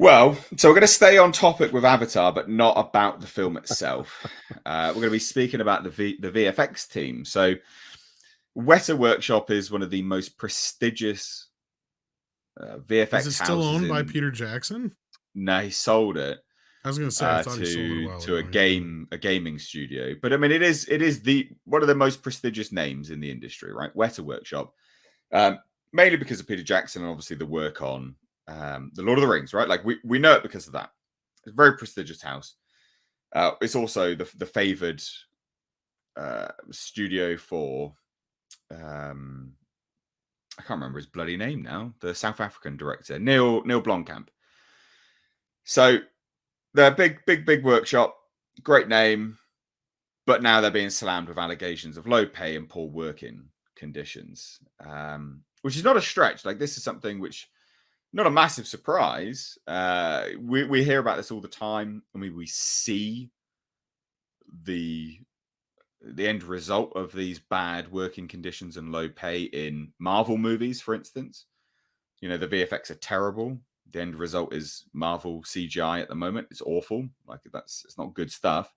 Well, so we're going to stay on topic with Avatar, but not about the film itself. We're going to be speaking about the VFX team. So, WETA Workshop is one of the most prestigious Is it VFX still houses owned by in. Peter Jackson? No, he sold it I was gonna say I thought he sold it a while to ago. Yeah. a gaming studio. But I mean, it is the one of the most prestigious names in the industry, right? WETA Workshop, um, mainly because of Peter Jackson and obviously the work on the Lord of the Rings, right? Like we know it because of that. It's a very prestigious house. It's also the favored studio for I can't remember his bloody name now. The South African director Neil Blomkamp. So they're big workshop, great name, but now they're being slammed with allegations of low pay and poor working conditions, which is not a stretch. Like this is something which not a massive surprise. We hear about this all the time. I mean, we see the end result of these bad working conditions and low pay in Marvel movies, for instance. You know, the VFX are terrible. The end result is Marvel CGI at the moment. It's awful. Like it's not good stuff.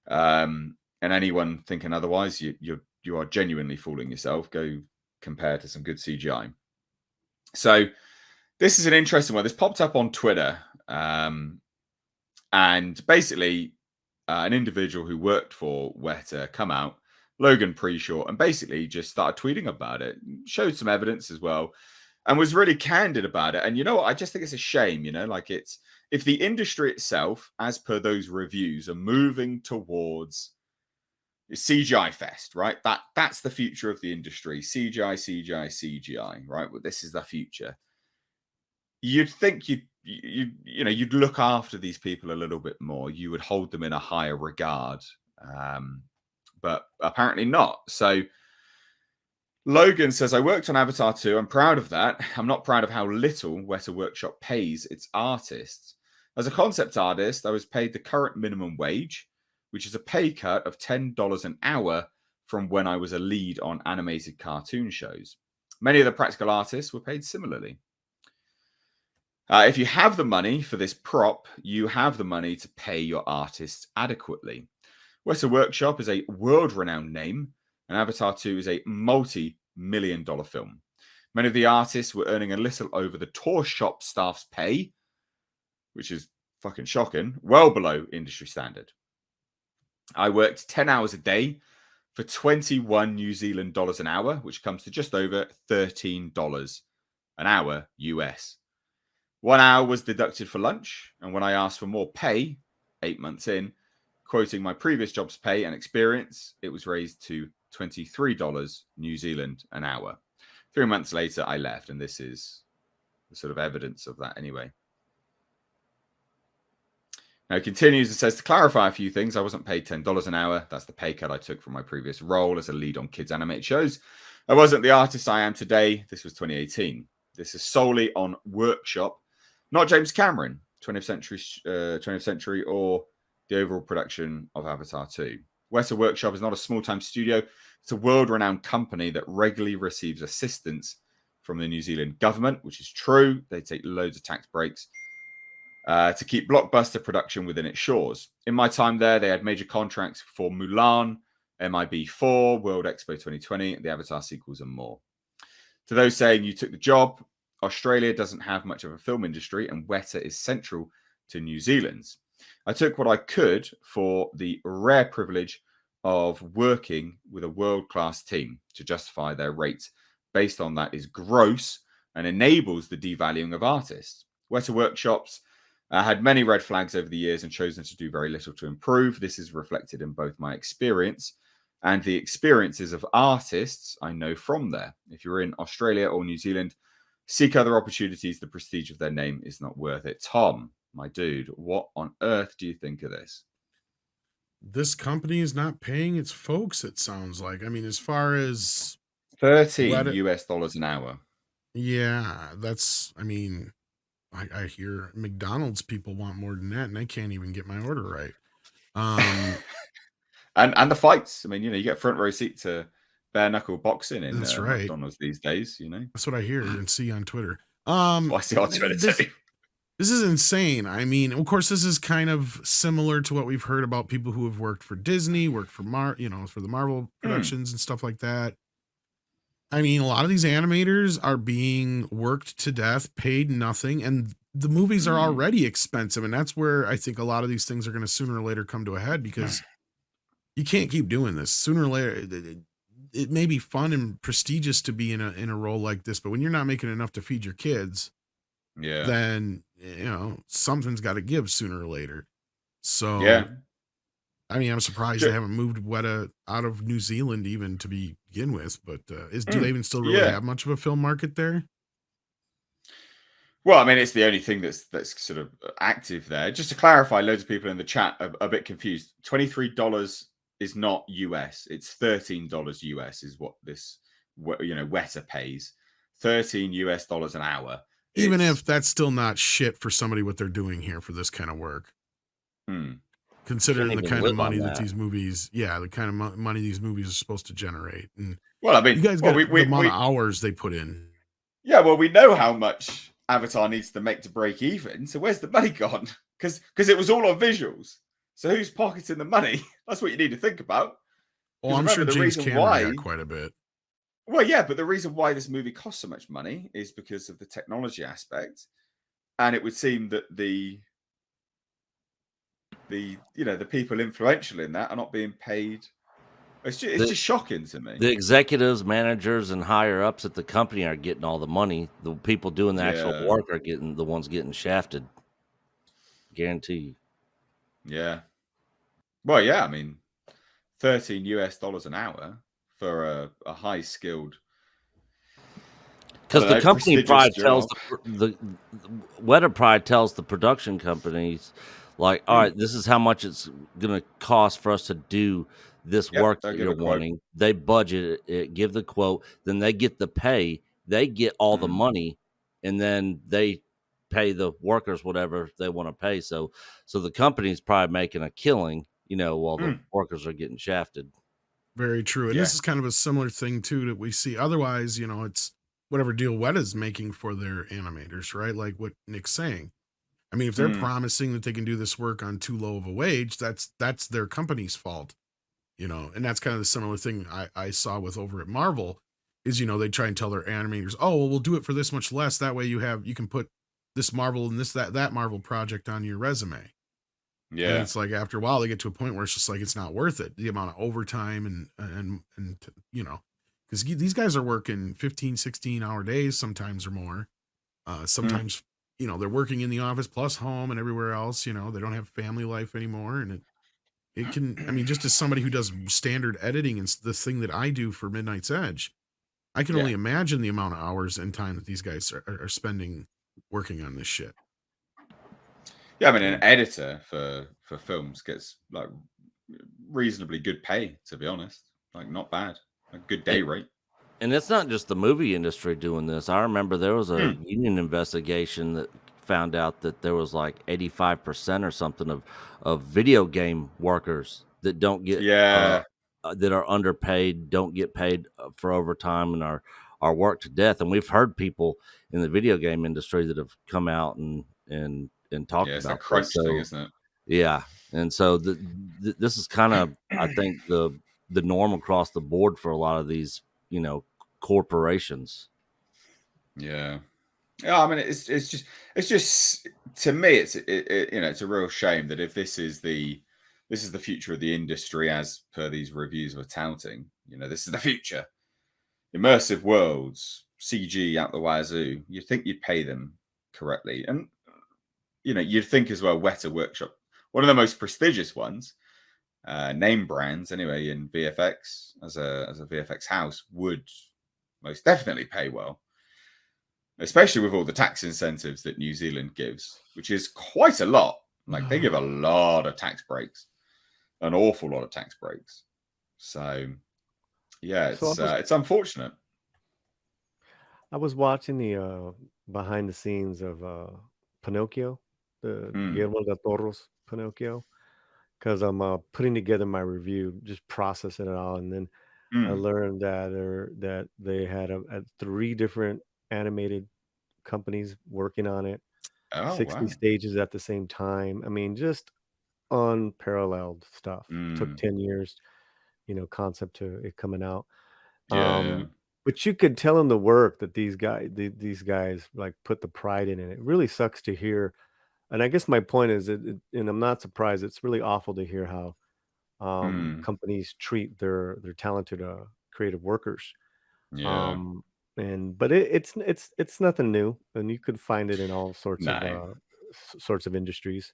And anyone thinking otherwise, you are genuinely fooling yourself. Go compare to some good CGI. So this is an interesting one. This popped up on Twitter, and basically an individual who worked for WETA come out, Logan Preshaw, and basically just started tweeting about it, showed some evidence as well, and was really candid about it. And you know what? I just think it's a shame, like if the industry itself, as per those reviews, are moving towards CGI fest, right? That's the future of the industry. CGI, right? Well, this is the future. You'd think you'd look after these people a little bit more. You would hold them in a higher regard, but apparently not. So Logan says, I worked on Avatar 2. I'm proud of that. I'm not proud of how little WETA Workshop pays its artists. As a concept artist, I was paid the current minimum wage, which is a pay cut of $10 an hour from when I was a lead on animated cartoon shows. Many of the practical artists were paid similarly. If you have the money for this prop, you have the money to pay your artists adequately. WETA Workshop is a world-renowned name, and Avatar 2 is a multi-million-dollar film. Many of the artists were earning a little over the tour shop staff's pay, which is fucking shocking, well below industry standard. I worked 10 hours a day for 21 New Zealand dollars an hour, which comes to just over $13 an hour US. 1 hour was deducted for lunch, and when I asked for more pay, 8 months in, quoting my previous job's pay and experience, it was raised to $23 New Zealand an hour. 3 months later, I left, and this is the sort of evidence of that anyway. Now, it continues and says, to clarify a few things, I wasn't paid $10 an hour. That's the pay cut I took from my previous role as a lead on kids' animated shows. I wasn't the artist I am today. This was 2018. This is solely on Workshop, not James Cameron, 20th century, or the overall production of Avatar 2. WETA Workshop is not a small-time studio. It's a world-renowned company that regularly receives assistance from the New Zealand government, which is true. They take loads of tax breaks to keep blockbuster production within its shores. In my time there, they had major contracts for Mulan, MIB4, World Expo 2020, the Avatar sequels, and more. To those saying you took the job, Australia doesn't have much of a film industry, and WETA is central to New Zealand's. I took what I could for the rare privilege of working with a world-class team to justify their rates. Based on that is gross and enables the devaluing of artists. WETA Workshops had many red flags over the years and chosen to do very little to improve. This is reflected in both my experience and the experiences of artists I know from there. If you're in Australia or New Zealand, seek other opportunities. The prestige of their name is not worth it. Tom, my dude, what on earth do you think of this? This company is not paying its folks, it sounds like. I mean, as far as 13 what US dollars an hour. yeah, I hear McDonald's people want more than that, and I can't even get my order right. And the fights. I mean, you get front row seat to bare knuckle boxing in That's right. McDonald's these days, That's what I hear and see on Twitter. That's what I see on Twitter This too. This is insane. I mean, of course, this is kind of similar to what we've heard about people who have worked for Disney, worked for for the Marvel Mm, productions and stuff like that. I mean, a lot of these animators are being worked to death, paid nothing, and the movies are mm. already expensive. And that's where I think a lot of these things are going to sooner or later come to a head because you can't keep doing this. Sooner or later, it may be fun and prestigious to be in a role like this, but when you're not making enough to feed your kids, Yeah. then something's got to give sooner or later. So, Yeah. I mean, I'm surprised they Ju- haven't moved Weta out of New Zealand even to begin with. But is do they mm, even still really yeah. have much of a film market there? Well, I mean, it's the only thing that's sort of active there. Just to clarify, loads of people in the chat are a bit confused. $23 is not US. It's $13 US is what this Weta pays. 13 US dollars an hour. Even It's if that's still not shit for somebody what they're doing here for this kind of work, hmm, Can't considering the even kind of live money on that that. these movies, yeah, the kind of money these movies are supposed to generate, and well, I you mean, guys well, got we the we amount of we hours they put in. yeah, well, we know how much Avatar needs to make to break even. So where's the money gone? Because it was all on visuals. So who's pocketing the money? That's what you need to think about. Oh, Because I'm remember, sure the James reason Cameron got why quite a bit. well, yeah, but the reason why this movie costs so much money is because of the technology aspect, and it would seem that the people influential in that are not being paid. It's The just shocking to me. the executives, managers, and higher ups at the company are getting all the money. The people doing the actual Yeah, work are getting the ones getting shafted. Guarantee you. yeah. Well, yeah. I mean, 13 US dollars an hour for a high skilled, I Because don't the know, company prestigious probably tells job. the Weta probably tells the production companies, like, "All Hmm. right, this is how much it's gonna cost for us to do this Yep, work they'll that give you're a quote. wanting." They budget it, give the quote, then they get the pay, they get all the Hmm. money, and then they pay the workers whatever they wanna pay, so the company's probably making a killing, while the Hmm. workers are getting shafted. Very true. And this Yeah. is kind of a similar thing too that we see. Otherwise, it's whatever deal Weta's making for their animators, right? Like what Nick's saying. I mean, if they're Hmm. promising that they can do this work on too low of a wage, that's their company's fault, And that's kind of the similar thing I saw with over at Marvel is they try and tell their animators, oh well, we'll do it for this much less. That way you can put this Marvel and this that Marvel project on your resume. And Yeah. it's like after a while they get to a point where it's just like it's not worth it. The amount of overtime and because these guys are working 15, 16-hour days sometimes or more. Hmm. Sometimes they're working in the office plus home and everywhere else. They don't have family life anymore, and it can. I mean, just as somebody who does standard editing and the thing that I do for Midnight's Edge, I can Yeah. only imagine the amount of hours and time that these guys are spending working on this shit. Yeah, I mean, Yeah. an editor for films gets like reasonably good pay, to be honest. Like, not bad, a good day rate. And it's not just the movie industry doing this. I remember there was a Hmm. union investigation that found out that there was like 85% or something of video game workers that don't get Yeah, that are underpaid, don't get paid for overtime and are worked to death. And we've heard people in the video game industry that have come out and yeah, talked it's that about this. crunch thing, So isn't it? yeah, and so this is kind of, I think, the norm across the board for a lot of these, corporations. Yeah, yeah. I mean, it's just to me, it's a real shame that if this is the future of the industry as per these reviews were touting. This is the future. Immersive worlds, CG out the wazoo. You'd think you'd pay them correctly, and you'd think as well. Weta Workshop, one of the most prestigious ones, name brands anyway in VFX as a VFX house would most definitely pay well, especially with all the tax incentives that New Zealand gives, which is quite a lot. Like they give a lot of tax breaks, an awful lot of tax breaks. So yeah, So it's unfortunate. I was watching the behind the scenes of Pinocchio, the Mm, Guillermo del Toro's Pinocchio, because I'm putting together my review, just processing it all, and then I mm. learned that they had three different animated companies working on it. Oh, 60 wow. stages at the same time. I mean, just unparalleled stuff. Took Mm, 10 years, concept to it coming out. yeah. But you could tell in the work that these guys like put the pride in it. It really sucks to hear. And I guess my point is and I'm not surprised. It's really awful to hear how Mm, companies treat their talented creative workers. yeah. Um, but it's nothing new, and you could find it in all sorts of No. industries.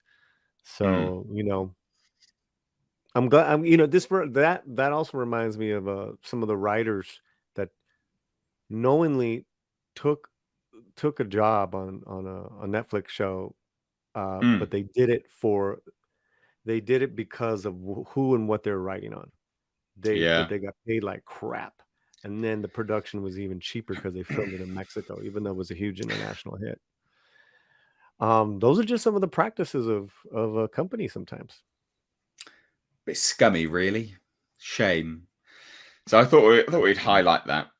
Mm, So I'm glad. That also reminds me of some of the writers that knowingly took took a job on a Netflix show, but mm, they did it because of who and what they're writing on. But yeah. they got paid like crap, and then the production was even cheaper because they filmed it in Mexico, even though it was a huge international hit. Those are just some of the practices of a company sometimes. Bit scummy, really. Shame. So I thought we'd highlight that.